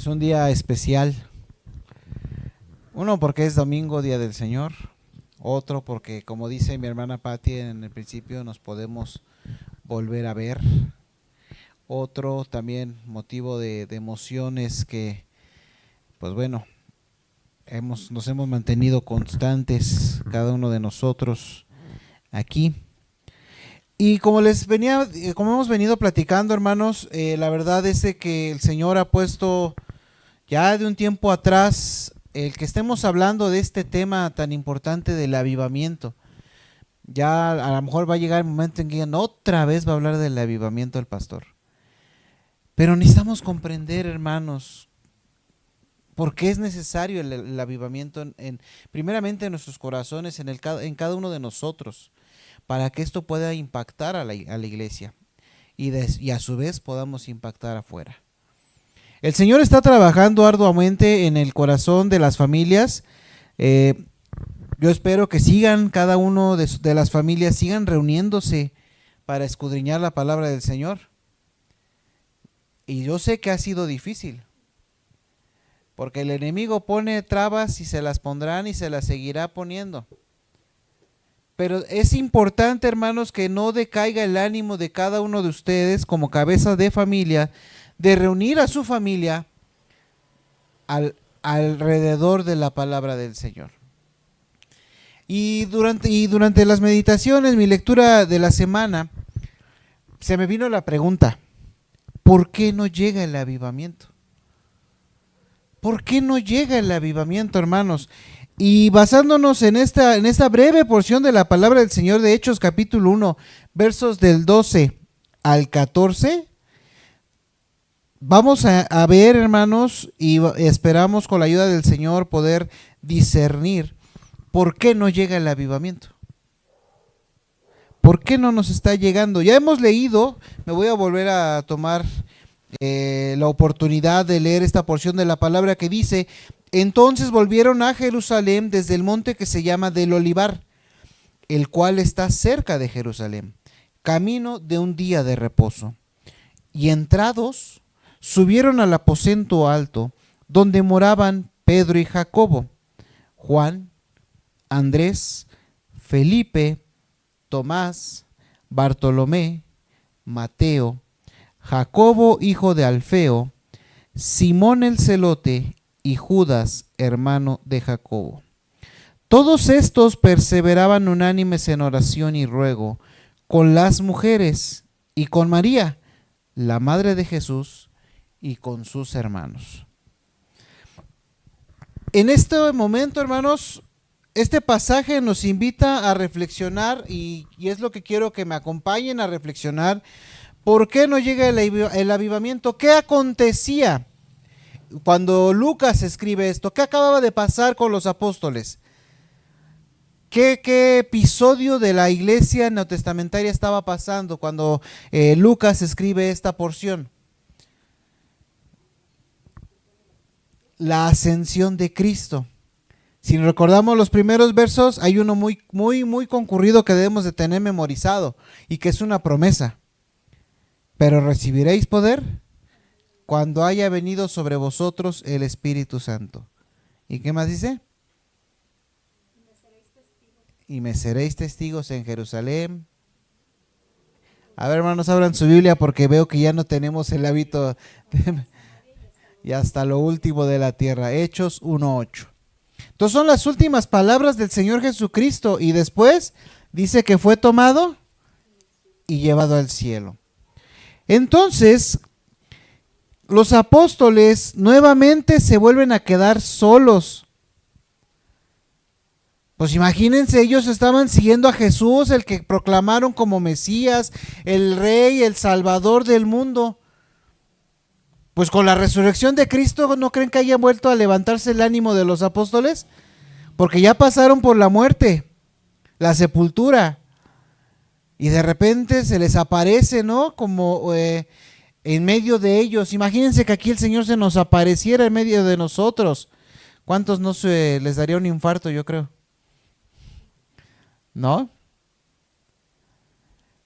Es un día especial. Uno porque es domingo, día del Señor. Otro porque, como dice mi hermana Patti en el principio, nos podemos volver a ver. Otro también motivo de emociones que, pues bueno, nos hemos mantenido constantes cada uno de nosotros aquí. Y como hemos venido platicando, hermanos, la verdad es de que el Señor ha puesto ya de un tiempo atrás el que estemos hablando de este tema tan importante del avivamiento. Ya a lo mejor va a llegar el momento en que otra vez va a hablar del avivamiento el pastor. Pero necesitamos comprender, hermanos, por qué es necesario el avivamiento primeramente en nuestros corazones, en cada uno de nosotros, para que esto pueda impactar a la iglesia y a su vez podamos impactar afuera. El Señor está trabajando arduamente en el corazón de las familias. Yo espero que sigan, cada uno de las familias sigan reuniéndose para escudriñar la palabra del Señor. Y yo sé que ha sido difícil, porque el enemigo pone trabas y se las pondrán y se las seguirá poniendo. Pero es importante, hermanos, que no decaiga el ánimo de cada uno de ustedes como cabeza de familia, de reunir a su familia alrededor de la palabra del Señor. Y durante las meditaciones, mi lectura de la semana, se me vino la pregunta: ¿por qué no llega el avivamiento? ¿Por qué no llega el avivamiento, hermanos? Y basándonos en esta breve porción de la palabra del Señor de Hechos capítulo 1, versos del 12 al 14, vamos a ver, hermanos, y esperamos con la ayuda del Señor poder discernir por qué no llega el avivamiento. ¿Por qué no nos está llegando? Ya hemos leído, me voy a volver a tomar la oportunidad de leer esta porción de la palabra que dice: entonces volvieron a Jerusalén desde el monte que se llama del Olivar, el cual está cerca de Jerusalén, camino de un día de reposo. Y entrados, subieron al aposento alto, donde moraban Pedro y Jacobo, Juan, Andrés, Felipe, Tomás, Bartolomé, Mateo, Jacobo hijo de Alfeo, Simón el celote y Judas hermano de Jacobo. Todos estos perseveraban unánimes en oración y ruego con las mujeres y con María, la madre de Jesús, y con sus hermanos. En este momento, hermanos, este pasaje nos invita a reflexionar y es lo que quiero que me acompañen a reflexionar. ¿Por qué no llega el avivamiento? ¿Qué acontecía cuando Lucas escribe esto? ¿Qué acababa de pasar con los apóstoles? ¿Qué episodio de la iglesia neotestamentaria estaba pasando cuando Lucas escribe esta porción? La ascensión de Cristo. Si recordamos los primeros versos, hay uno muy concurrido que debemos de tener memorizado y que es una promesa. Pero recibiréis poder cuando haya venido sobre vosotros el Espíritu Santo. ¿Y qué más dice? Y me seréis testigos en Jerusalén. A ver, hermanos, abran su Biblia porque veo que ya no tenemos el hábito y hasta lo último de la tierra. Hechos 1:8. Entonces son las últimas palabras del Señor Jesucristo y después dice que fue tomado y llevado al cielo. Entonces, los apóstoles nuevamente se vuelven a quedar solos. Pues imagínense, ellos estaban siguiendo a Jesús, el que proclamaron como Mesías, el Rey, el Salvador del mundo. Pues con la resurrección de Cristo, ¿no creen que haya vuelto a levantarse el ánimo de los apóstoles? Porque ya pasaron por la muerte, la sepultura. Y de repente se les aparece, ¿no? Como en medio de ellos. Imagínense que aquí el Señor se nos apareciera en medio de nosotros. ¿Cuántos no se les daría un infarto, yo creo? ¿No?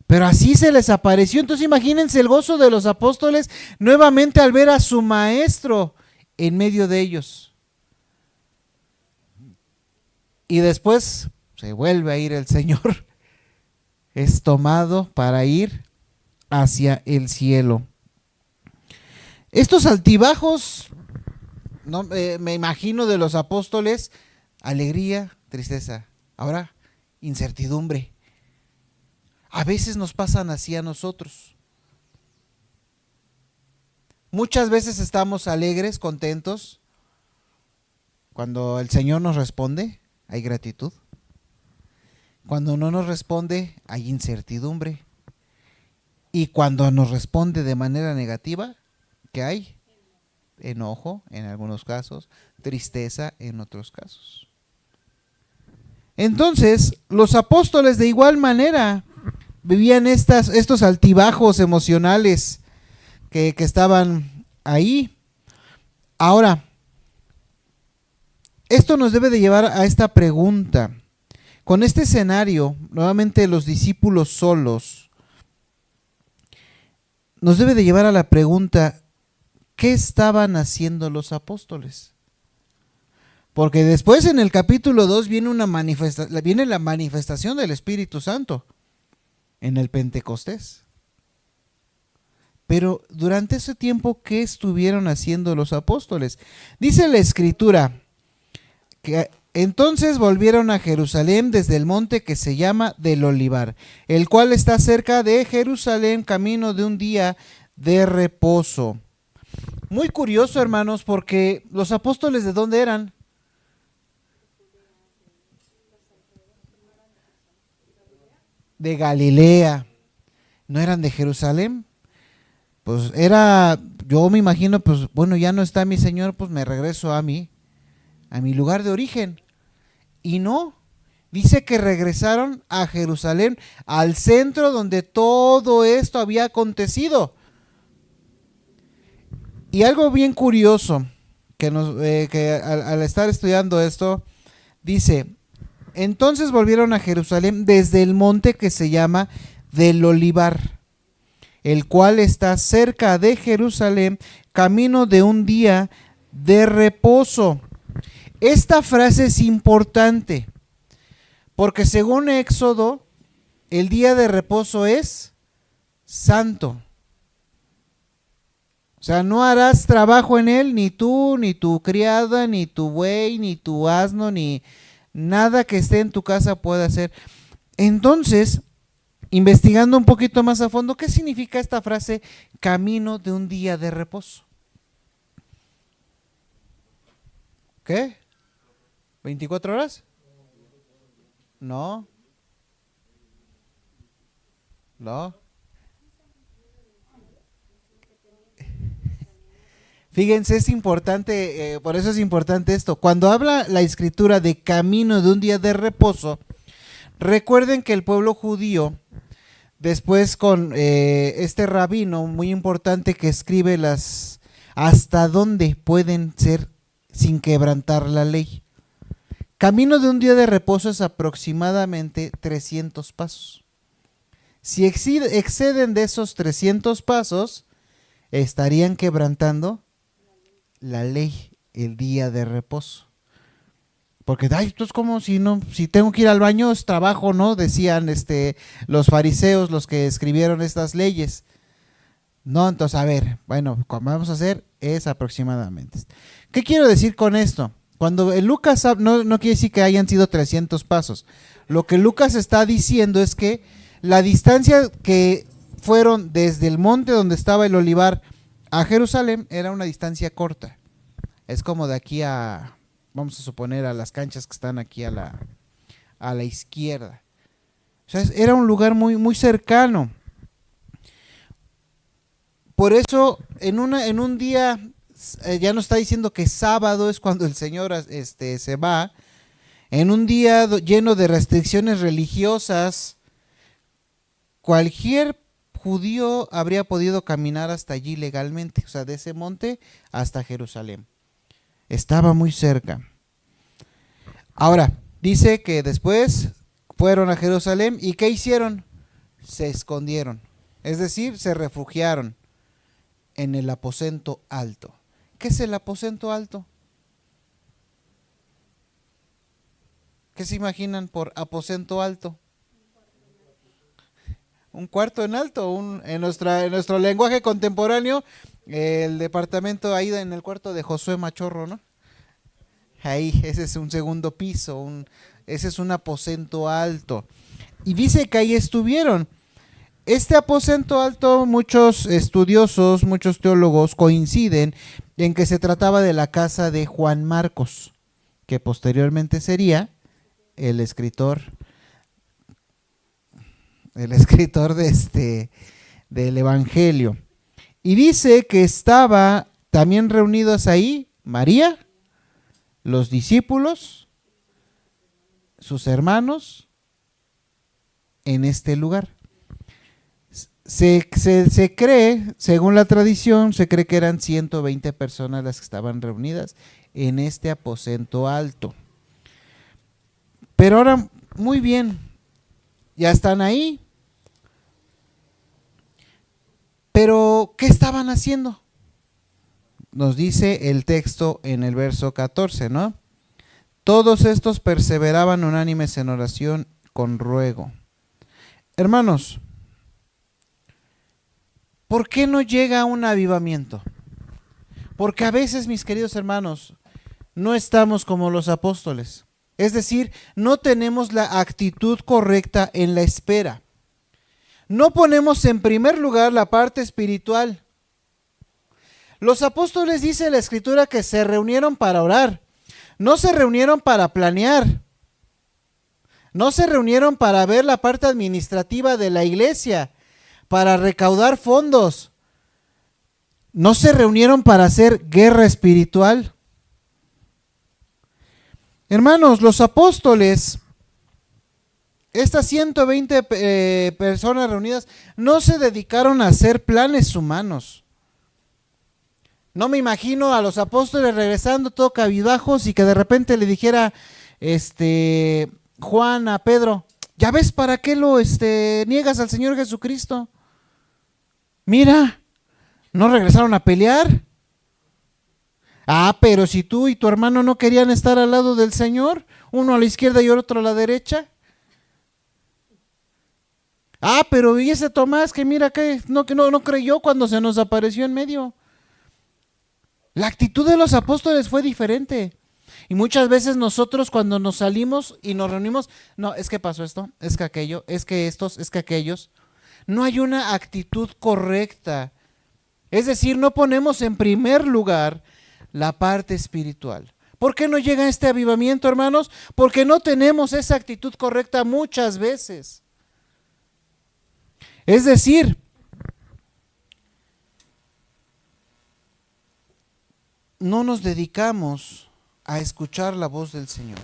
Pero así se les apareció. Entonces imagínense el gozo de los apóstoles nuevamente al ver a su maestro en medio de ellos. Y después se vuelve a ir el Señor. Es tomado para ir hacia el cielo. Estos altibajos, no, me imagino de los apóstoles, alegría, tristeza, ahora incertidumbre. A veces nos pasan así a nosotros. Muchas veces estamos alegres, contentos. Cuando el Señor nos responde, hay gratitud. Cuando no nos responde, hay incertidumbre. Y cuando nos responde de manera negativa, ¿qué hay? Enojo en algunos casos, tristeza en otros casos. Entonces, los apóstoles de igual manera vivían estos altibajos emocionales que estaban ahí. Ahora, esto nos debe de llevar a esta pregunta. Con este escenario, nuevamente los discípulos solos, nos debe de llevar a la pregunta, ¿qué estaban haciendo los apóstoles? Porque después en el capítulo 2 viene la manifestación del Espíritu Santo en el Pentecostés. Pero durante ese tiempo, ¿qué estuvieron haciendo los apóstoles? Dice la Escritura que entonces volvieron a Jerusalén desde el monte que se llama del Olivar, el cual está cerca de Jerusalén, camino de un día de reposo. Muy curioso, hermanos, porque los apóstoles, ¿de dónde eran? De Galilea. ¿No eran de Jerusalén? Pues yo me imagino, pues bueno, ya no está mi Señor, pues me regreso a mi lugar de origen. Y no, dice que regresaron a Jerusalén, al centro donde todo esto había acontecido. Y algo bien curioso, que al estar estudiando esto, dice, entonces volvieron a Jerusalén desde el monte que se llama del Olivar, el cual está cerca de Jerusalén, camino de un día de reposo. Esta frase es importante, porque según Éxodo, el día de reposo es santo. O sea, no harás trabajo en él, ni tú, ni tu criada, ni tu buey, ni tu asno, ni nada que esté en tu casa puede hacer. Entonces, investigando un poquito más a fondo, ¿qué significa esta frase, camino de un día de reposo? ¿Qué? ¿24 horas? No. No. Fíjense, es importante, por eso es importante esto. Cuando habla la Escritura de camino de un día de reposo, recuerden que el pueblo judío, después con este rabino muy importante que escribe hasta dónde pueden ser sin quebrantar la ley. Camino de un día de reposo es aproximadamente 300 pasos. Si exceden de esos 300 pasos, estarían quebrantando la ley, el día de reposo. Porque, esto es como si tengo que ir al baño es trabajo, ¿no? Decían los fariseos, los que escribieron estas leyes. No, entonces, a ver, bueno, como vamos a hacer es aproximadamente. ¿Qué quiero decir con esto? Cuando Lucas no quiere decir que hayan sido 300 pasos. Lo que Lucas está diciendo es que la distancia que fueron desde el monte donde estaba el olivar a Jerusalén era una distancia corta. Es como de aquí vamos a suponer, a las canchas que están aquí a la izquierda. O sea, era un lugar muy, muy cercano. Por eso, en un día, ya nos está diciendo que sábado es cuando el Señor se va. En un día lleno de restricciones religiosas, cualquier judío habría podido caminar hasta allí legalmente, o sea, de ese monte hasta Jerusalén. Estaba muy cerca. Ahora, dice que después fueron a Jerusalén y ¿qué hicieron? Se escondieron, es decir, se refugiaron en el aposento alto. ¿Qué es el aposento alto? ¿Qué se imaginan por aposento alto? Un cuarto en alto, en nuestro lenguaje contemporáneo, el departamento ahí en el cuarto de Josué Machorro, ¿no? Ahí, ese es un segundo piso, ese es un aposento alto. Y dice que ahí estuvieron. Este aposento alto, muchos estudiosos, muchos teólogos coinciden en que se trataba de la casa de Juan Marcos, que posteriormente sería el escritor del Evangelio. Y dice que estaba también reunidos ahí María, los discípulos, sus hermanos, en este lugar. Se cree, según la tradición, se cree que eran 120 personas las que estaban reunidas en este aposento alto. Pero ahora, muy bien, ya están ahí. Pero, ¿qué estaban haciendo? Nos dice el texto en el verso 14, ¿no? Todos estos perseveraban unánimes en oración con ruego. Hermanos, ¿por qué no llega un avivamiento? Porque a veces, mis queridos hermanos, no estamos como los apóstoles. Es decir, no tenemos la actitud correcta en la espera. No ponemos en primer lugar la parte espiritual. Los apóstoles, dice la Escritura, que se reunieron para orar. No se reunieron para planear. No se reunieron para ver la parte administrativa de la iglesia, para recaudar fondos. No se reunieron para hacer guerra espiritual. Hermanos, los apóstoles, estas 120 personas reunidas, no se dedicaron a hacer planes humanos. No me imagino a los apóstoles regresando todo cabizbajos y que de repente le dijera Juan a Pedro: ¿ya ves para qué lo niegas al Señor Jesucristo? Mira, ¿no regresaron a pelear? Ah, pero si tú y tu hermano no querían estar al lado del Señor, uno a la izquierda y otro a la derecha. Ah, pero y ese Tomás que mira que no creyó cuando se nos apareció en medio. La actitud de los apóstoles fue diferente. Y muchas veces nosotros cuando nos salimos y nos reunimos, no, es que pasó esto, es que aquello, es que estos, es que aquellos. No hay una actitud correcta. Es decir, no ponemos en primer lugar la parte espiritual. ¿Por qué no llega este avivamiento, hermanos? Porque no tenemos esa actitud correcta muchas veces. Es decir, no nos dedicamos a escuchar la voz del Señor.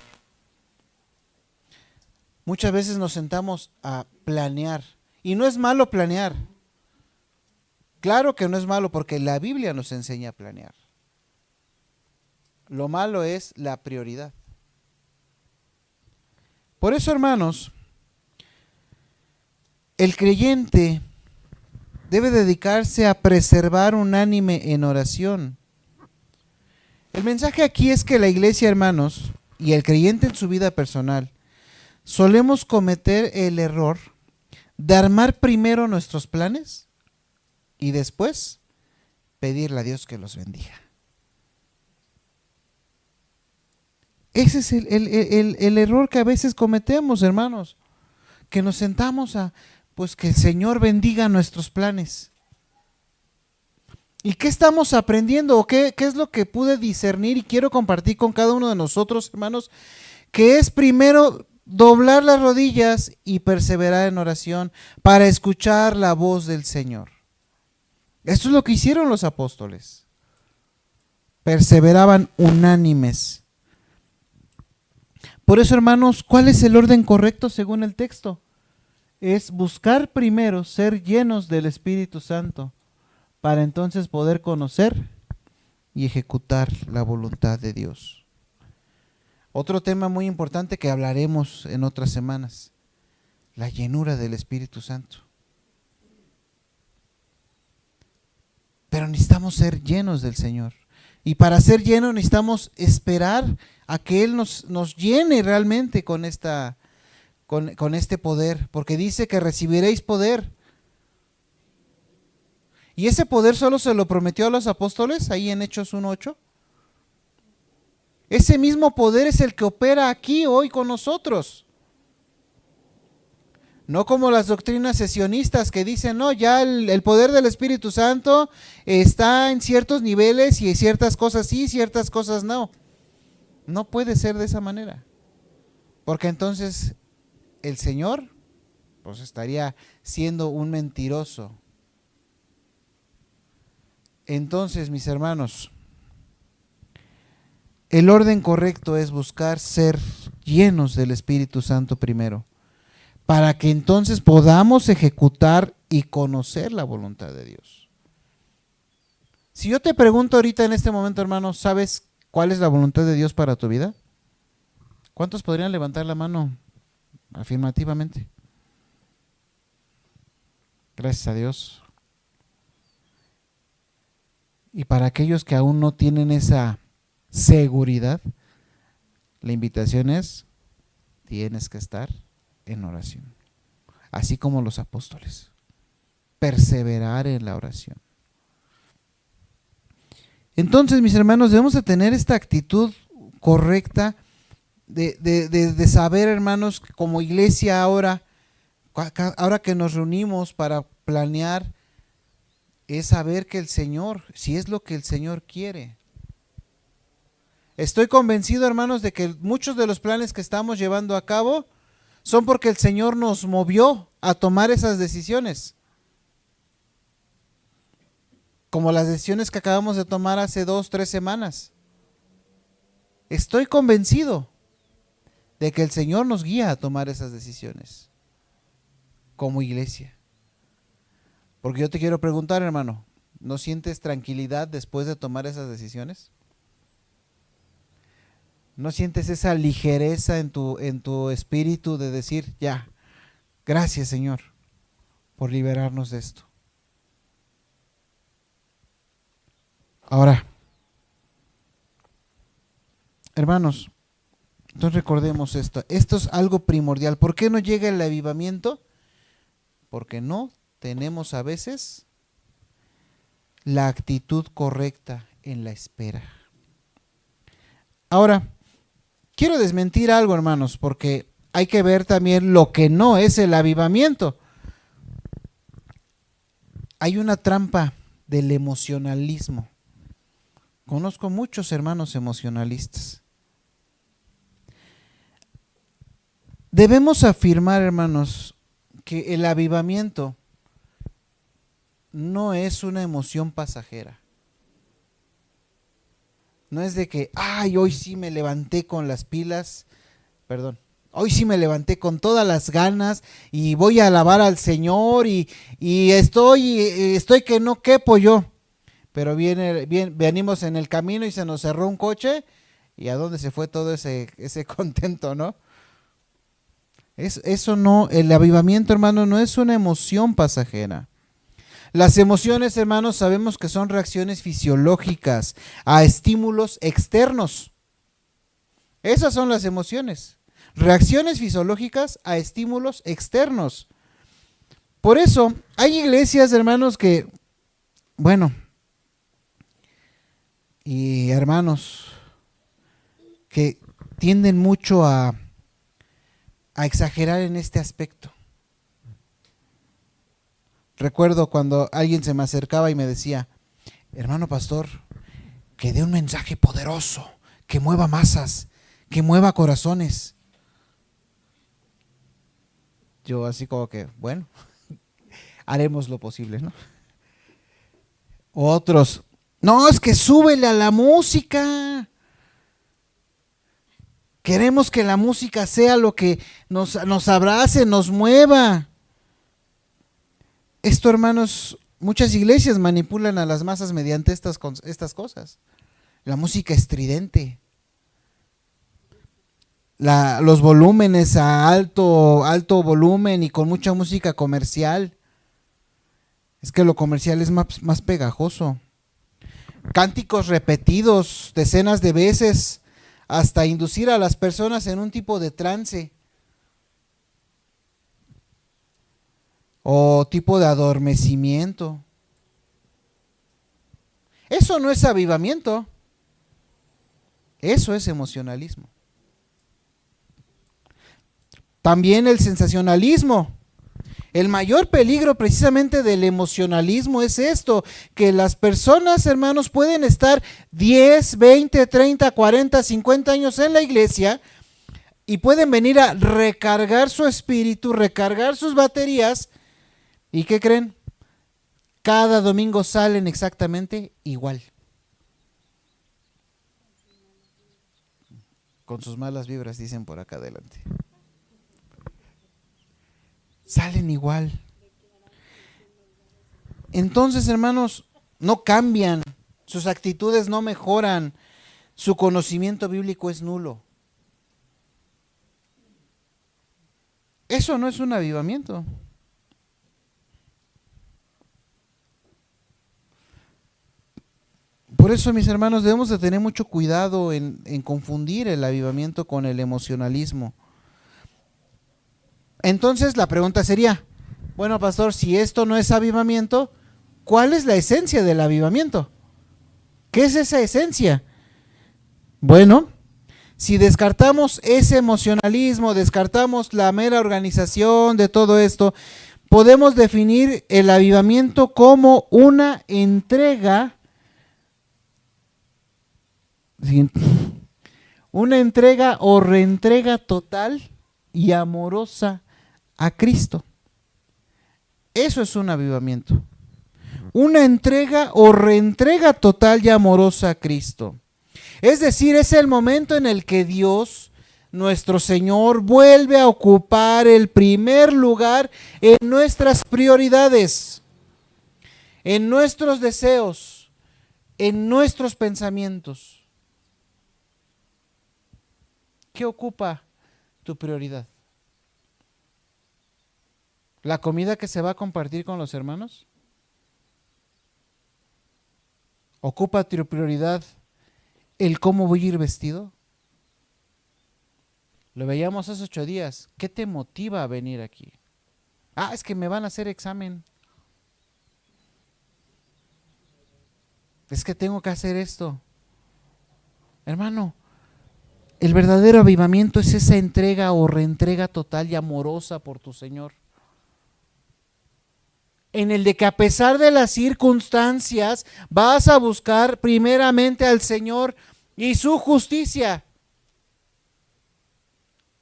Muchas veces nos sentamos a planear. Y no es malo planear. Claro que no es malo porque la Biblia nos enseña a planear. Lo malo es la prioridad. Por eso, hermanos, el creyente debe dedicarse a preservar unánime en oración. El mensaje aquí es que la iglesia, hermanos, y el creyente en su vida personal, solemos cometer el error de armar primero nuestros planes y después pedirle a Dios que los bendiga. Ese es el error que a veces cometemos, hermanos, que nos sentamos a, pues que el Señor bendiga nuestros planes. ¿Y qué estamos aprendiendo? ¿O qué es lo que pude discernir y quiero compartir con cada uno de nosotros, hermanos? Que es primero doblar las rodillas y perseverar en oración para escuchar la voz del Señor. Esto es lo que hicieron los apóstoles. Perseveraban unánimes. Por eso, hermanos, ¿cuál es el orden correcto según el texto? Es buscar primero ser llenos del Espíritu Santo para entonces poder conocer y ejecutar la voluntad de Dios. Otro tema muy importante que hablaremos en otras semanas: la llenura del Espíritu Santo. Pero necesitamos ser llenos del Señor. Y para ser llenos necesitamos esperar a que Él nos llene realmente con este poder, porque dice que recibiréis poder. Y ese poder solo se lo prometió a los apóstoles, ahí en Hechos 1:8. Ese mismo poder es el que opera aquí hoy con nosotros. No como las doctrinas sesionistas que dicen, no, ya el poder del Espíritu Santo está en ciertos niveles y ciertas cosas sí, ciertas cosas no. No puede ser de esa manera. Porque entonces el Señor pues estaría siendo un mentiroso. Entonces, mis hermanos, el orden correcto es buscar ser llenos del Espíritu Santo primero, para que entonces podamos ejecutar y conocer la voluntad de Dios. Si yo te pregunto ahorita en este momento, hermano, ¿sabes cuál es la voluntad de Dios para tu vida? ¿Cuántos podrían levantar la mano afirmativamente? Gracias a Dios. Y para aquellos que aún no tienen esa seguridad, la invitación es, tienes que estar en oración, así como los apóstoles, perseverar en la oración. Entonces, mis hermanos, debemos de tener esta actitud correcta de saber, hermanos, como iglesia ahora que nos reunimos para planear, es saber que el Señor, si es lo que el Señor quiere. Estoy convencido, hermanos, de que muchos de los planes que estamos llevando a cabo son porque el Señor nos movió a tomar esas decisiones. Como las decisiones que acabamos de tomar hace 2-3 semanas. Estoy convencido de que el Señor nos guía a tomar esas decisiones como iglesia. Porque yo te quiero preguntar, hermano, ¿no sientes tranquilidad después de tomar esas decisiones? ¿No sientes esa ligereza en tu espíritu de decir, ya, gracias Señor por liberarnos de esto? Ahora, hermanos, entonces recordemos esto. Esto es algo primordial. ¿Por qué no llega el avivamiento? Porque no tenemos a veces la actitud correcta en la espera. Ahora, quiero desmentir algo, hermanos, porque hay que ver también lo que no es el avivamiento. Hay una trampa del emocionalismo. Conozco muchos hermanos emocionalistas. Debemos afirmar, hermanos, que el avivamiento no es una emoción pasajera. No es de que, ay, hoy sí me levanté con las pilas, hoy sí me levanté con todas las ganas y voy a alabar al Señor y estoy que no quepo yo. Pero venimos en el camino y se nos cerró un coche y a dónde se fue todo ese contento, ¿no? Eso no, el avivamiento, hermano, no es una emoción pasajera. Las emociones, hermanos, sabemos que son reacciones fisiológicas a estímulos externos. Esas son las emociones, reacciones fisiológicas a estímulos externos. Por eso, hay iglesias, hermanos, que, y hermanos, que tienden mucho a exagerar en este aspecto. Recuerdo cuando alguien se me acercaba y me decía, hermano pastor, que dé un mensaje poderoso, que mueva masas, que mueva corazones. Yo así como que, bueno, haremos lo posible, ¿no? Otros, no, es que súbele a la música. Queremos que la música sea lo que nos abrace, nos mueva. Esto, hermanos, muchas iglesias manipulan a las masas mediante estas cosas. La música estridente, los volúmenes a alto volumen y con mucha música comercial. Es que lo comercial es más pegajoso. cánticos repetidos decenas de veces hasta inducir a las personas en un tipo de trance o tipo de adormecimiento. Eso no es avivamiento, eso es emocionalismo. También el sensacionalismo. El mayor peligro precisamente del emocionalismo es esto, que las personas, hermanos, pueden estar 10, 20, 30, 40, 50 años en la iglesia y pueden venir a recargar su espíritu, recargar sus baterías. ¿Y qué creen? Cada domingo salen exactamente igual. Con sus malas vibras, dicen por acá adelante. Salen igual. Entonces, hermanos, no cambian, sus actitudes no mejoran, su conocimiento bíblico es nulo. Eso no es un avivamiento. Por eso, mis hermanos, debemos de tener mucho cuidado en confundir el avivamiento con el emocionalismo. Entonces la pregunta sería, bueno, pastor, si esto no es avivamiento, ¿cuál es la esencia del avivamiento? ¿Qué es esa esencia? Bueno, si descartamos ese emocionalismo, descartamos la mera organización de todo esto, podemos definir el avivamiento como una entrega, o reentrega total y amorosa a Cristo. Eso es un avivamiento. Una entrega o reentrega total y amorosa a Cristo. Es decir, es el momento en el que Dios, nuestro Señor, vuelve a ocupar el primer lugar en nuestras prioridades, en nuestros deseos, en nuestros pensamientos. ¿Qué ocupa tu prioridad? ¿La comida que se va a compartir con los hermanos? ¿Ocupa tu prioridad el cómo voy a ir vestido? Lo veíamos hace 8 días. ¿Qué te motiva a venir aquí? Ah, es que me van a hacer examen. Es que tengo que hacer esto. Hermano, el verdadero avivamiento es esa entrega o reentrega total y amorosa por tu Señor. En el de que a pesar de las circunstancias vas a buscar primeramente al Señor y su justicia.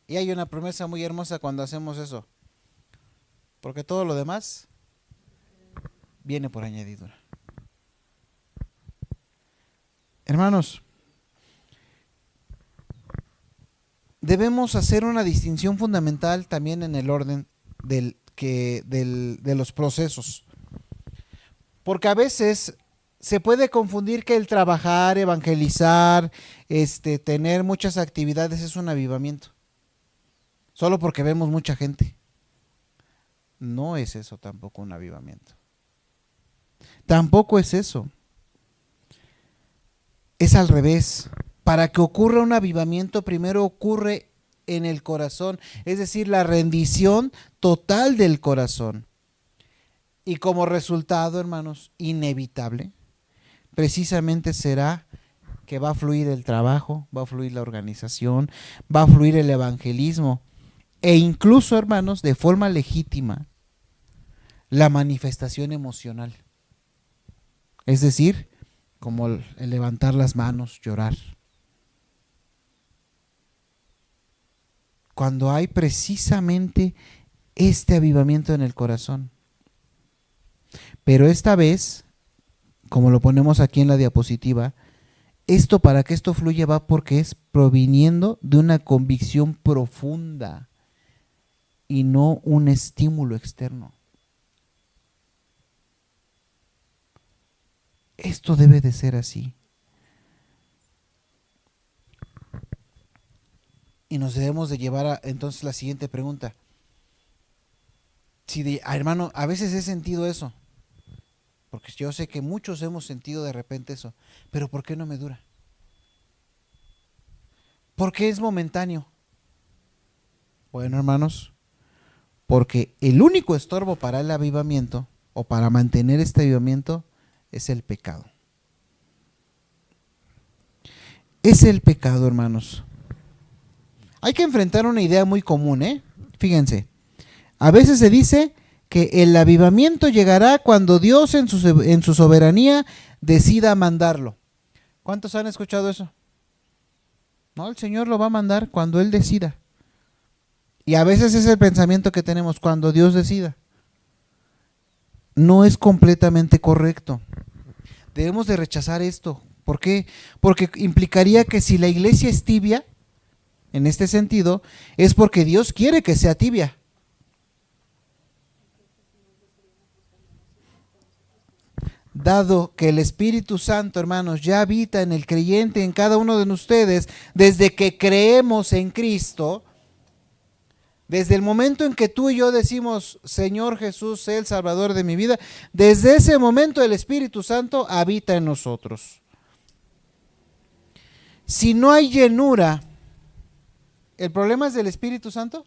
Y hay una promesa muy hermosa cuando hacemos eso, porque todo lo demás viene por añadidura. Hermanos, debemos hacer una distinción fundamental también en el orden de los procesos, porque a veces se puede confundir que el trabajar, evangelizar, tener muchas actividades es un avivamiento, solo porque vemos mucha gente. No es eso tampoco un avivamiento. Tampoco es eso. Es al revés. Para que ocurra un avivamiento, primero ocurre en el corazón, es decir, la rendición total del corazón. Y como resultado, hermanos, inevitable, precisamente será que va a fluir el trabajo, va a fluir la organización, va a fluir el evangelismo e incluso, hermanos, de forma legítima, la manifestación emocional. Es decir, como el levantar las manos, llorar. Cuando hay precisamente este avivamiento en el corazón. Pero esta vez, como lo ponemos aquí en la diapositiva, para que esto fluya va porque es proviniendo de una convicción profunda y no un estímulo externo. Esto debe de ser así. Y nos debemos de llevar a entonces la siguiente pregunta. Si hermano, a veces he sentido eso, porque yo sé que muchos hemos sentido de repente eso, pero ¿por qué no me dura? ¿Por qué es momentáneo? Bueno, hermanos, porque el único estorbo para el avivamiento o para mantener este avivamiento es el pecado. Es el pecado, hermanos. Hay que enfrentar una idea muy común, ¿eh? Fíjense, a veces se dice que el avivamiento llegará cuando Dios en su soberanía decida mandarlo. ¿Cuántos han escuchado eso? No, el Señor lo va a mandar cuando Él decida. Y a veces es el pensamiento que tenemos, cuando Dios decida. No es completamente correcto. Debemos de rechazar esto. ¿Por qué? Porque implicaría que si la iglesia es tibia, en este sentido, es porque Dios quiere que sea tibia. Dado que el Espíritu Santo, hermanos, ya habita en el creyente, en cada uno de ustedes, desde que creemos en Cristo, desde el momento en que tú y yo decimos, Señor Jesús, sé el Salvador de mi vida, desde ese momento el Espíritu Santo habita en nosotros. Si no hay llenura, ¿el problema es del Espíritu Santo?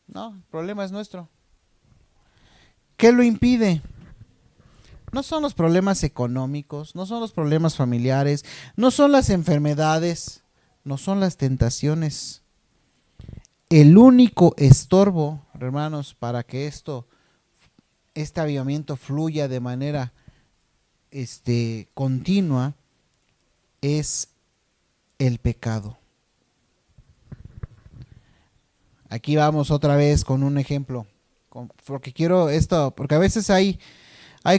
No, el problema es nuestro. ¿Qué lo impide? No son los problemas económicos, no son los problemas familiares, no son las enfermedades, no son las tentaciones. El único estorbo, hermanos, para que este avivamiento fluya de manera continua es el pecado. Aquí vamos otra vez con un ejemplo, porque quiero esto, porque a veces hay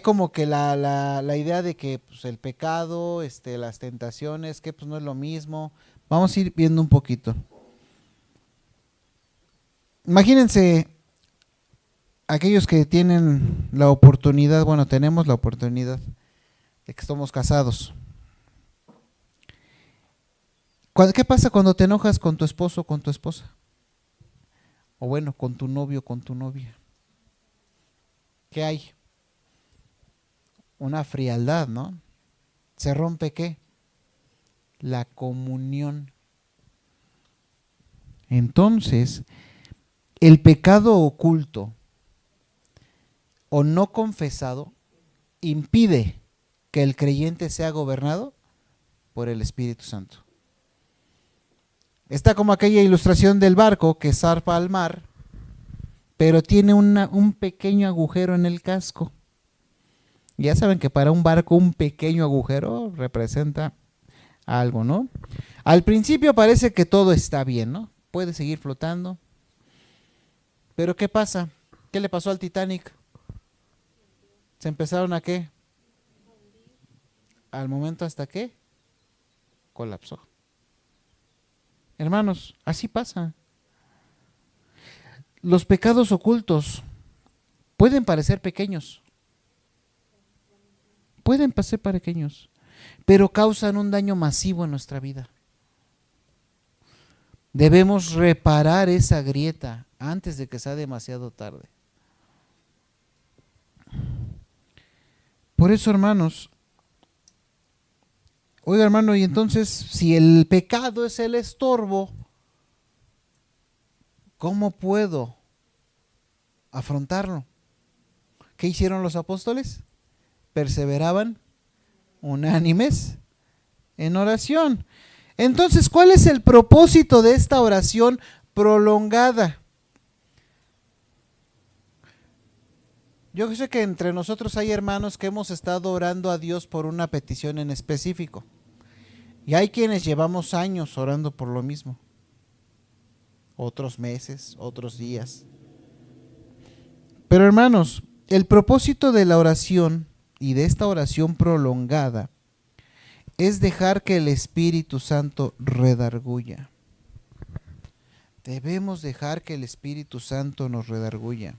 como que la idea de que pues, el pecado, las tentaciones, que pues no es lo mismo. Vamos a ir viendo un poquito. Imagínense aquellos que tienen la oportunidad, bueno, tenemos la oportunidad de que estamos casados. ¿Qué pasa cuando te enojas con tu esposo o con tu esposa? O bueno, con tu novio o con tu novia. ¿Qué hay? Una frialdad, ¿no? ¿Se rompe qué? La comunión. Entonces, el pecado oculto o no confesado impide que el creyente sea gobernado por el Espíritu Santo. Está como aquella ilustración del barco que zarpa al mar, pero tiene un pequeño agujero en el casco. Ya saben que para un barco un pequeño agujero representa algo, ¿no? Al principio parece que todo está bien, ¿no? Puede seguir flotando. Pero ¿qué pasa? ¿Qué le pasó al Titanic? ¿Se empezaron a qué? Al momento hasta que colapsó. Hermanos, así pasa. Los pecados ocultos pueden parecer pequeños. Pueden parecer pequeños, pero causan un daño masivo en nuestra vida. Debemos reparar esa grieta antes de que sea demasiado tarde. Por eso, hermanos, oiga, hermano, y entonces, si el pecado es el estorbo, ¿cómo puedo afrontarlo? ¿Qué hicieron los apóstoles? Perseveraban unánimes en oración. Entonces, ¿cuál es el propósito de esta oración prolongada? Yo sé que entre nosotros hay hermanos que hemos estado orando a Dios por una petición en específico. Y hay quienes llevamos años orando por lo mismo. Otros meses, otros días. Pero hermanos, el propósito de la oración y de esta oración prolongada es dejar que el Espíritu Santo redarguya. Debemos dejar que el Espíritu Santo nos redarguya.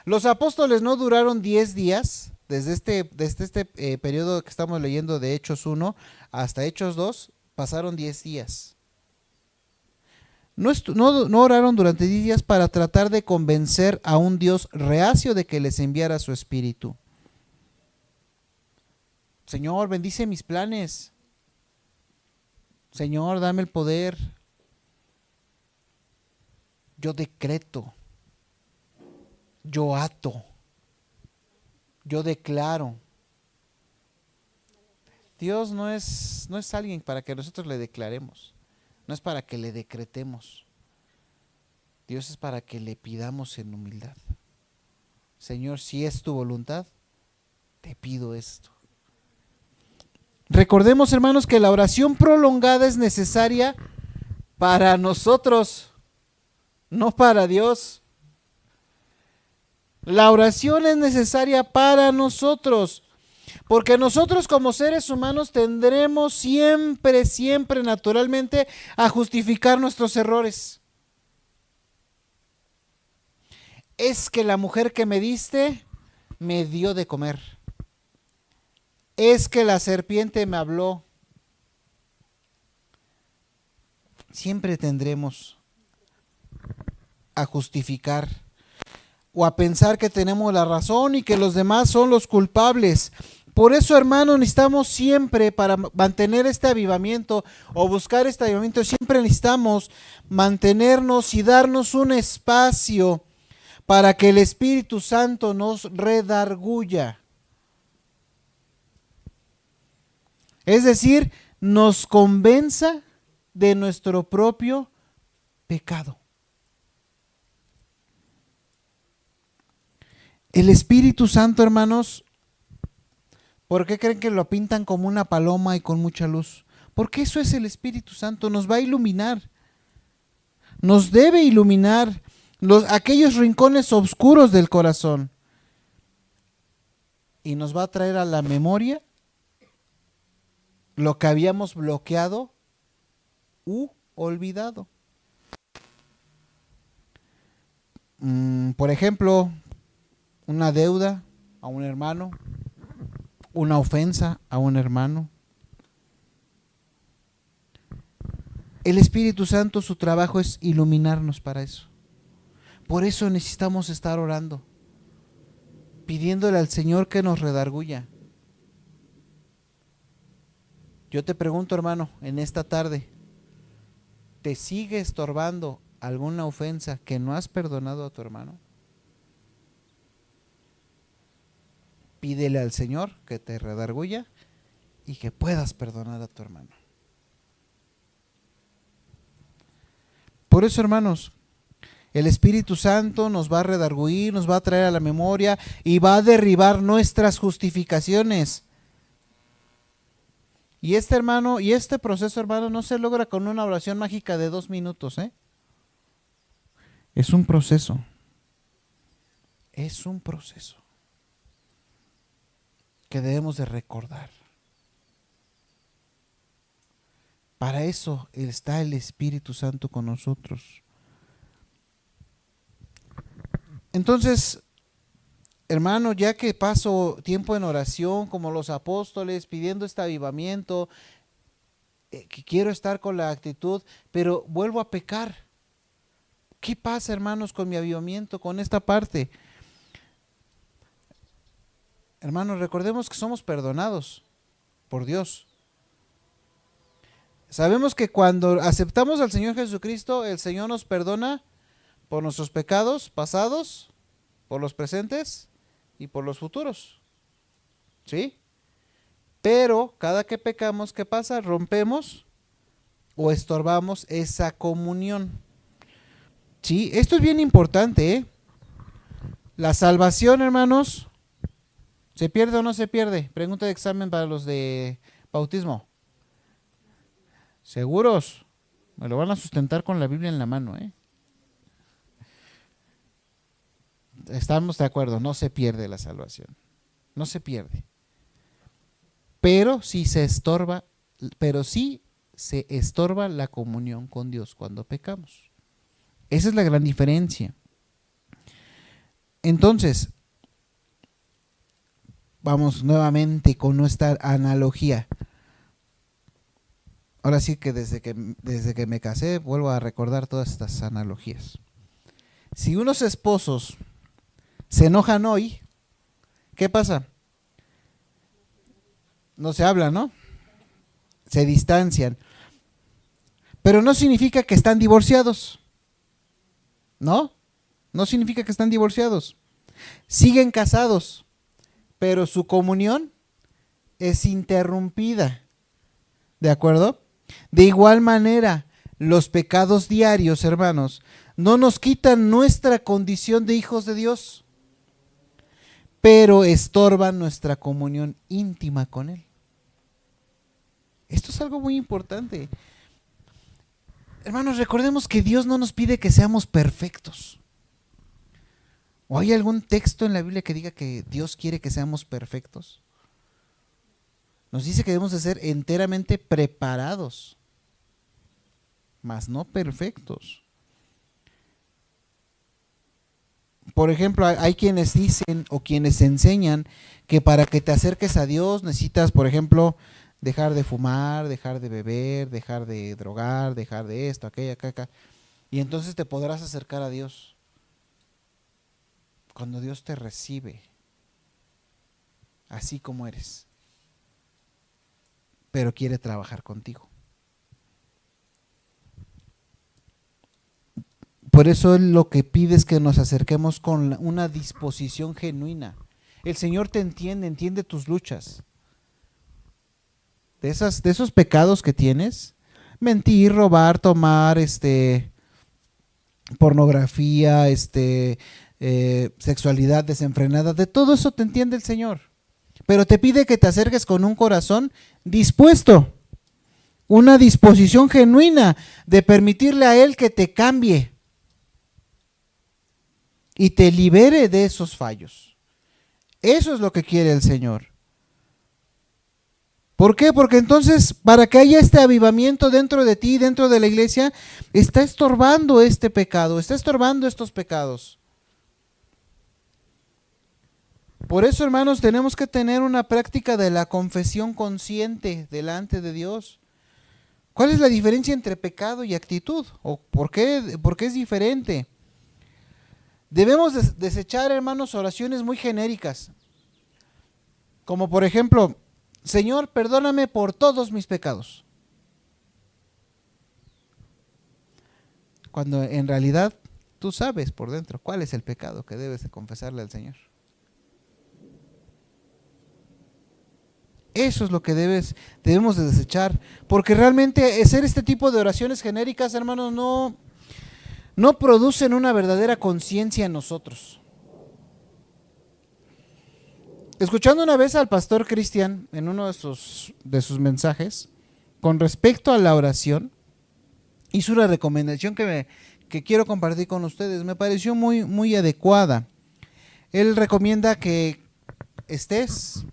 Los apóstoles no duraron 10 días, desde este periodo que estamos leyendo de Hechos 1 hasta Hechos 2, pasaron 10 días. No oraron durante 10 días para tratar de convencer a un Dios reacio de que les enviara su espíritu. Señor, bendice mis planes. Señor, dame el poder. Yo decreto. Yo ato. Yo declaro. Dios no es alguien para que nosotros le declaremos. No es para que le decretemos. Dios es para que le pidamos en humildad. Señor, si es tu voluntad, te pido esto. Recordemos, hermanos, que la oración prolongada es necesaria para nosotros, no para Dios. La oración es necesaria para nosotros, porque nosotros como seres humanos tendremos siempre, naturalmente, a justificar nuestros errores. Es que la mujer que me diste me dio de comer. Es que la serpiente me habló. Siempre tendremos a justificar o a pensar que tenemos la razón y que los demás son los culpables. Por eso, hermanos, necesitamos siempre, para mantener este avivamiento o buscar este avivamiento, siempre necesitamos mantenernos y darnos un espacio para que el Espíritu Santo nos redarguya. Es decir, nos convenza de nuestro propio pecado. El Espíritu Santo, hermanos, ¿por qué creen que lo pintan como una paloma y con mucha luz? Porque eso es el Espíritu Santo, nos va a iluminar. Nos debe iluminar aquellos rincones oscuros del corazón. Y nos va a traer a la memoria lo que habíamos bloqueado u olvidado. Por ejemplo, una deuda a un hermano, una ofensa a un hermano. El Espíritu Santo, su trabajo es iluminarnos para eso. Por eso necesitamos estar orando, pidiéndole al Señor que nos redarguya. Yo te pregunto, hermano, en esta tarde, ¿te sigue estorbando alguna ofensa que no has perdonado a tu hermano? Pídele al Señor que te redarguya y que puedas perdonar a tu hermano. Por eso, hermanos, el Espíritu Santo nos va a redarguir, nos va a traer a la memoria y va a derribar nuestras justificaciones. Y este proceso, hermano, no se logra con una oración mágica de 2 minutos, ¿eh? Es un proceso. Es un proceso que debemos de recordar. Para eso está el Espíritu Santo con nosotros. Entonces, hermano, ya que paso tiempo en oración como los apóstoles, pidiendo este avivamiento, que quiero estar con la actitud, pero vuelvo a pecar. ¿Qué pasa, hermanos, con mi avivamiento, con esta parte? Hermanos, recordemos que somos perdonados por Dios. Sabemos que cuando aceptamos al Señor Jesucristo, el Señor nos perdona por nuestros pecados pasados, por los presentes y por los futuros. ¿Sí? Pero cada que pecamos, ¿qué pasa? Rompemos o estorbamos esa comunión. ¿Sí? Esto es bien importante, ¿eh? La salvación, hermanos, ¿se pierde o no se pierde? Pregunta de examen para los de bautismo. ¿Seguros? Me lo van a sustentar con la Biblia en la mano, ¿eh? Estamos de acuerdo, no se pierde la salvación. No se pierde. Pero sí se estorba la comunión con Dios cuando pecamos. Esa es la gran diferencia. Entonces, vamos nuevamente con nuestra analogía. ahora sí que desde que me casé vuelvo a recordar todas estas analogías. Si unos esposos se enojan hoy, ¿qué pasa? No se hablan, ¿no? Se distancian. Pero no significa que están divorciados, ¿no? No significa que están divorciados. Siguen casados, pero su comunión es interrumpida. ¿De acuerdo? De igual manera, los pecados diarios, hermanos, no nos quitan nuestra condición de hijos de Dios, pero estorban nuestra comunión íntima con Él. Esto es algo muy importante. Hermanos, recordemos que Dios no nos pide que seamos perfectos. ¿O hay algún texto en la Biblia que diga que Dios quiere que seamos perfectos? Nos dice que debemos de ser enteramente preparados, mas no perfectos. Por ejemplo, hay quienes dicen o quienes enseñan que para que te acerques a Dios necesitas, por ejemplo, dejar de fumar, dejar de beber, dejar de drogar, dejar de esto, aquello, acá. Y entonces te podrás acercar a Dios. Cuando Dios te recibe, así como eres, pero quiere trabajar contigo. Por eso Él lo que pide es que nos acerquemos con una disposición genuina. El Señor te entiende, entiende tus luchas. De esos pecados que tienes, mentir, robar, tomar, pornografía, sexualidad desenfrenada, de todo eso te entiende el Señor. Pero te pide que te acerques con un corazón dispuesto, una disposición genuina de permitirle a Él que te cambie y te libere de esos fallos. Eso es lo que quiere el Señor. ¿Por qué? Porque entonces, para que haya este avivamiento dentro de ti, dentro de la iglesia, está estorbando este pecado, está estorbando estos pecados. Por eso, hermanos, tenemos que tener una práctica de la confesión consciente delante de Dios. ¿Cuál es la diferencia entre pecado y actitud? ¿O por qué es diferente? Debemos desechar, hermanos, oraciones muy genéricas. Como por ejemplo, Señor, perdóname por todos mis pecados. Cuando en realidad tú sabes por dentro cuál es el pecado que debes de confesarle al Señor. Eso es lo que debemos de desechar, porque realmente hacer este tipo de oraciones genéricas, hermanos, no producen una verdadera conciencia en nosotros. Escuchando una vez al pastor Cristian en uno de sus mensajes, con respecto a la oración, hizo una recomendación que quiero compartir con ustedes. Me pareció muy, muy adecuada. Él recomienda que estés...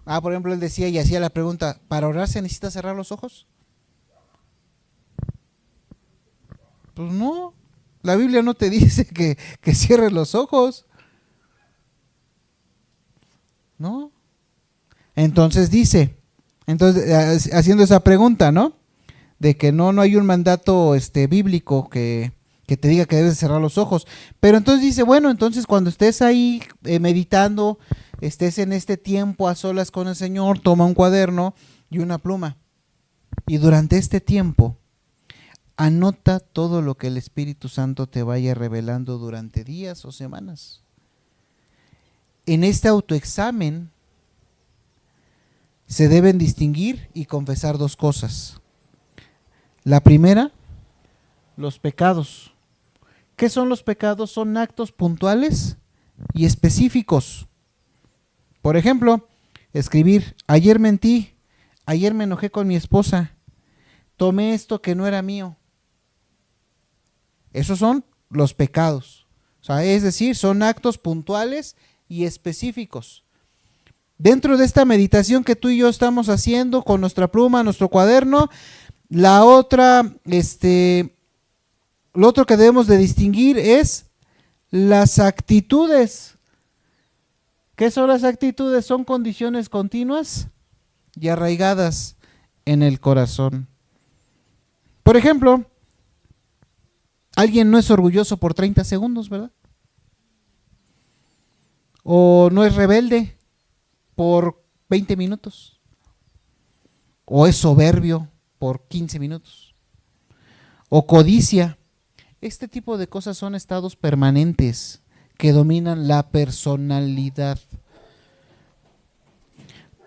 por ejemplo, él decía y hacía la pregunta, ¿para orar se necesita cerrar los ojos? Pues no, la Biblia no te dice que cierres los ojos. ¿No? Entonces haciendo esa pregunta, ¿no? De que no hay un mandato bíblico que te diga que debes cerrar los ojos. Pero entonces dice, bueno, entonces cuando estés ahí meditando, estés en este tiempo a solas con el Señor, toma un cuaderno y una pluma. Y durante este tiempo, anota todo lo que el Espíritu Santo te vaya revelando durante días o semanas. En este autoexamen se deben distinguir y confesar dos cosas. La primera, los pecados. ¿Qué son los pecados? Son actos puntuales y específicos. Por ejemplo, escribir, ayer mentí, ayer me enojé con mi esposa, tomé esto que no era mío. Esos son los pecados. O sea, es decir, son actos puntuales y específicos. Dentro de esta meditación que tú y yo estamos haciendo con nuestra pluma, nuestro cuaderno, lo otro que debemos de distinguir es las actitudes. ¿Qué son las actitudes? Son condiciones continuas y arraigadas en el corazón. Por ejemplo, alguien no es orgulloso por 30 segundos, ¿verdad? O no es rebelde por 20 minutos. O es soberbio por 15 minutos. O codicia. Este tipo de cosas son estados permanentes que dominan la personalidad.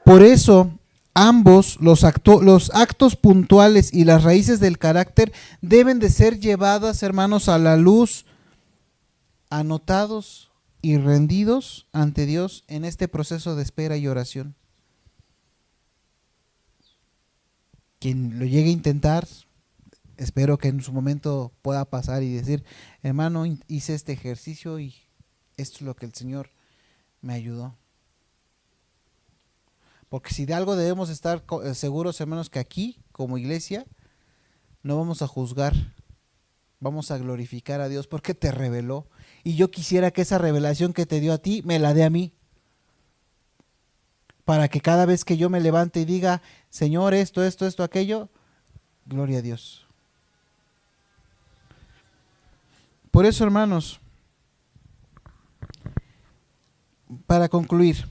Por eso, ambos, los actos puntuales y las raíces del carácter, deben de ser llevadas, hermanos, a la luz, anotados y rendidos ante Dios en este proceso de espera y oración. Quien lo llegue a intentar, espero que en su momento pueda pasar y decir, hermano, hice este ejercicio y esto es lo que el Señor me ayudó. Porque si de algo debemos estar seguros, hermanos, que aquí, como iglesia, no vamos a juzgar, vamos a glorificar a Dios porque te reveló. Y yo quisiera que esa revelación que te dio a ti, me la dé a mí. Para que cada vez que yo me levante y diga, Señor, esto, aquello, gloria a Dios. Por eso, hermanos, para concluir,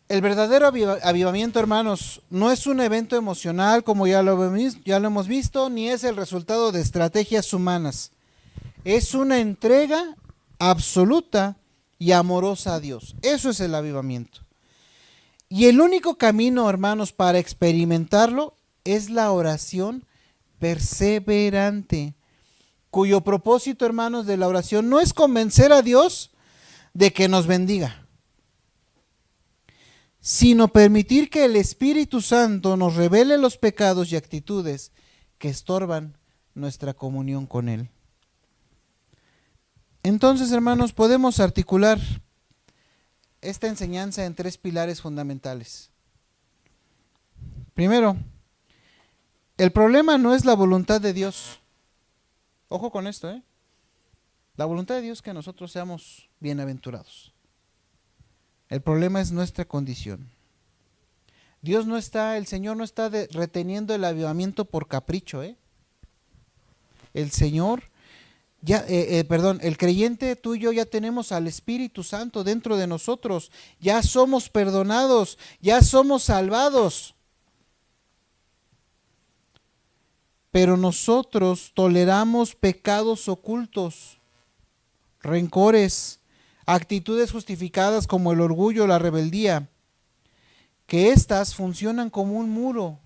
el verdadero avivamiento, hermanos, no es un evento emocional como ya lo hemos visto, ni es el resultado de estrategias humanas. Es una entrega absoluta y amorosa a Dios. Eso es el avivamiento. Y el único camino, hermanos, para experimentarlo es la oración perseverante, cuyo propósito, hermanos, de la oración no es convencer a Dios de que nos bendiga, sino permitir que el Espíritu Santo nos revele los pecados y actitudes que estorban nuestra comunión con Él. Entonces, hermanos, podemos articular esta enseñanza en 3 pilares fundamentales. Primero, el problema no es la voluntad de Dios. Ojo con esto, La voluntad de Dios es que nosotros seamos bienaventurados. El problema es nuestra condición. El Señor no está reteniendo el avivamiento por capricho, El Señor, el creyente tú y yo ya tenemos al Espíritu Santo dentro de nosotros, ya somos perdonados, ya somos salvados. Pero nosotros toleramos pecados ocultos, rencores, actitudes justificadas como el orgullo, la rebeldía, que éstas funcionan como un muro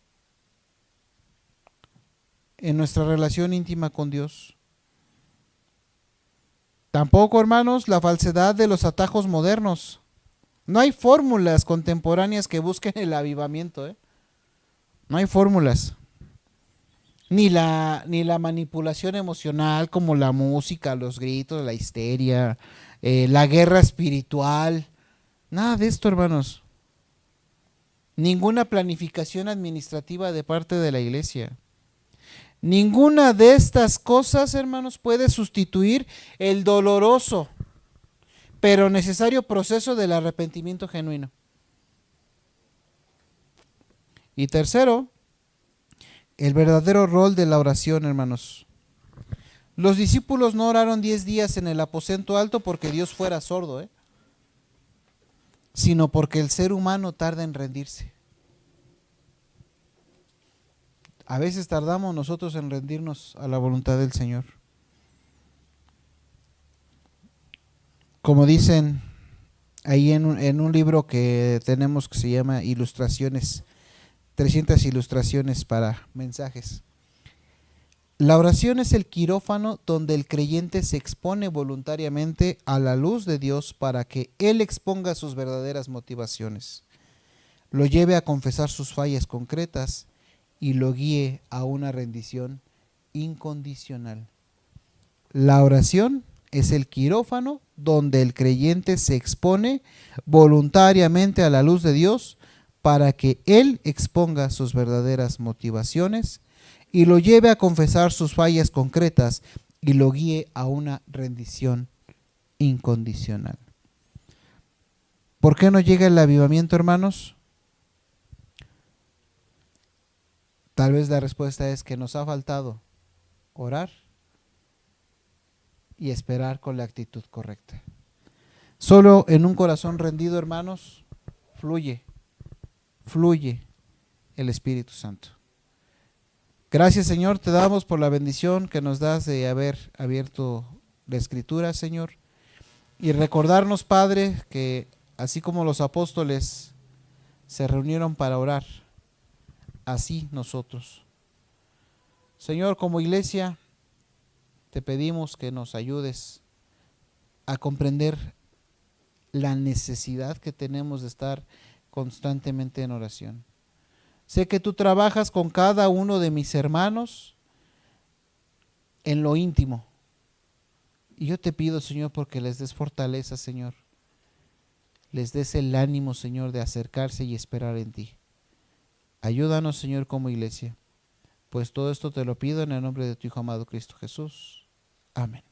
en nuestra relación íntima con Dios. Tampoco, hermanos, la falsedad de los atajos modernos. No hay fórmulas contemporáneas que busquen el avivamiento, No hay fórmulas. Ni la manipulación emocional como la música, los gritos, la histeria, la guerra espiritual. Nada de esto, hermanos. Ninguna planificación administrativa de parte de la iglesia. Ninguna de estas cosas, hermanos, puede sustituir el doloroso, pero necesario proceso del arrepentimiento genuino. Y tercero, el verdadero rol de la oración, hermanos. Los discípulos no oraron 10 días en el aposento alto porque Dios fuera sordo, sino porque el ser humano tarda en rendirse. A veces tardamos nosotros en rendirnos a la voluntad del Señor. Como dicen ahí en un libro que tenemos que se llama Ilustraciones, 300 ilustraciones para mensajes. La oración es el quirófano donde el creyente se expone voluntariamente a la luz de Dios para que Él exponga sus verdaderas motivaciones, lo lleve a confesar sus fallas concretas y lo guíe a una rendición incondicional. La oración es el quirófano donde el creyente se expone voluntariamente a la luz de Dios para que Él exponga sus verdaderas motivaciones y lo lleve a confesar sus fallas concretas y lo guíe a una rendición incondicional. ¿Por qué no llega el avivamiento, hermanos? Tal vez la respuesta es que nos ha faltado orar y esperar con la actitud correcta. Solo en un corazón rendido, hermanos, fluye el Espíritu Santo. Gracias, Señor, te damos por la bendición que nos das de haber abierto la Escritura, Señor, y recordarnos, Padre, que así como los apóstoles se reunieron para orar, así nosotros. Señor, como iglesia, te pedimos que nos ayudes a comprender la necesidad que tenemos de estar constantemente en oración. Sé que tú trabajas con cada uno de mis hermanos en lo íntimo. Y yo te pido, Señor, porque les des fortaleza, Señor. Les des el ánimo, Señor, de acercarse y esperar en ti. Ayúdanos, Señor, como iglesia. Pues todo esto te lo pido en el nombre de tu Hijo amado Cristo Jesús. Amén.